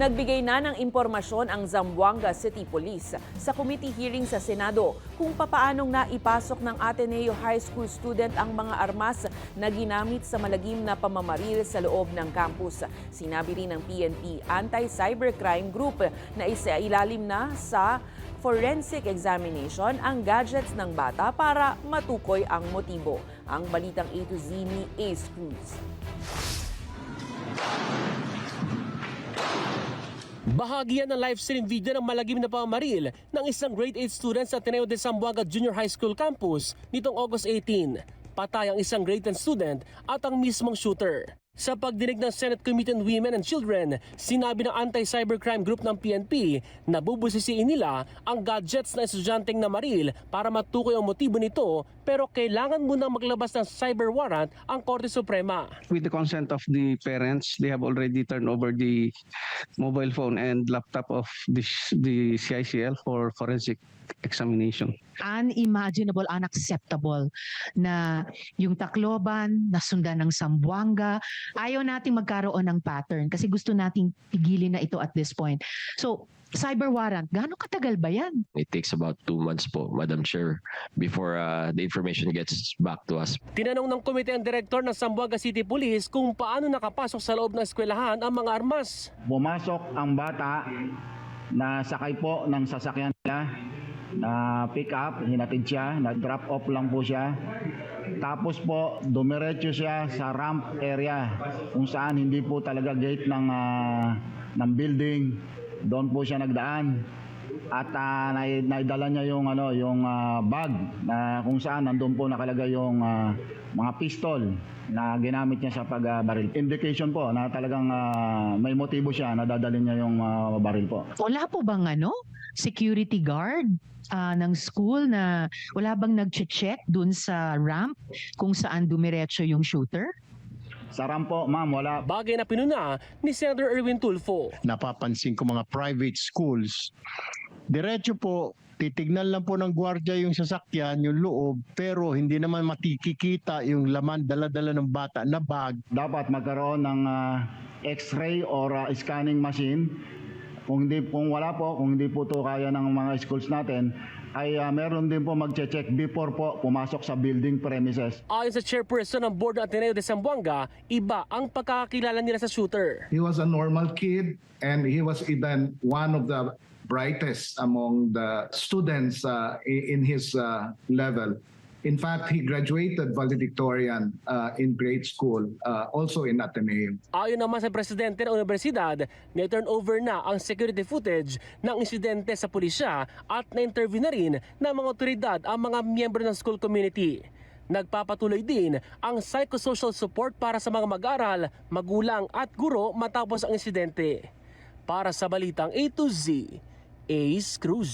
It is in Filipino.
Nagbigay na ng impormasyon ang Zamboanga City Police sa committee hearing sa Senado kung papaanong naipasok ng Ateneo High School student ang mga armas na ginamit sa malagim na pamamaril sa loob ng campus. Sinabi rin ng PNP Anti-Cybercrime Group na isailalim na sa forensic examination ang gadgets ng bata para matukoy ang motibo. Ang balitang A to Z ni Ace Cruz. Bahagi yan ng live stream video ng malagim na pamamaril ng isang grade 8 student sa Ateneo de Zamboanga Junior High School campus nitong August 18. Patay ang isang grade 10 student at ang mismong shooter. Sa pagdinig ng Senate Committee on Women and Children, sinabi ng Anti-Cybercrime Group ng PNP na bubusisiin nila ang gadgets na estudyanteng namaril para matukoy ang motibo nito, pero kailangan munang maglabas ng cyber warrant ang Korte Suprema. With the consent of the parents, they have already turned over the mobile phone and laptop of the CICL for forensic examination. Unimaginable, unacceptable na yung Tacloban, nasundan ng Zamboanga. Ayaw nating magkaroon ng pattern kasi gusto nating pigilin na ito at this point. So, cyber warrant, gaano katagal ba yan? It takes about 2 months po, Madam Chair, before the information gets back to us. Tinanong ng komite ang direktor ng Zamboanga City Police kung paano nakapasok sa loob ng eskwelahan ang mga armas. Pumasok ang bata na sakay po ng sasakyan nila na pick up, hinatid siya, na-drop off lang po siya. Tapos po, dumiretso siya sa ramp area kung saan hindi po talaga gate ng building. Doon po siya nagdaan. At naidala niya yung bag na kung saan nandoon po nakalagay yung mga pistol na ginamit niya sa pagbaril. Indication po na talagang may motibo siya na dadalhin niya yung baril po. Wala po bang security guard ng school na wala bang nag-check dun sa ramp kung saan dumiretso yung shooter? Sa ramp po, ma'am, wala. Bagay na pinuna ni Senator Erwin Tulfo. Napapansin ko mga private schools, diretso po, titignan lang po ng gwardiya yung sasakyan, yung loob, pero hindi naman matikikita yung laman, dala-dala ng bata na bag. Dapat magkaroon ng x-ray or scanning machine. Kung hindi po to kaya ng mga schools natin, ay meron din po magche-check before po pumasok sa building premises. Ayon sa chairperson ng board ng Ateneo de Zamboanga, iba ang pagkakakilala nila sa shooter. He was a normal kid and he was even one of the brightest among the students in his level. In fact, he graduated valedictorian in grade school, also in Ateneo. Ayon naman sa presidente ng universidad, na-turn over na ang security footage ng insidente sa pulisya at na-interview na rin ng mga otoridad ang mga miyembro ng school community. Nagpapatuloy din ang psychosocial support para sa mga mag-aral, magulang at guro matapos ang insidente. Para sa Balitang A to Z, Ace Cruz.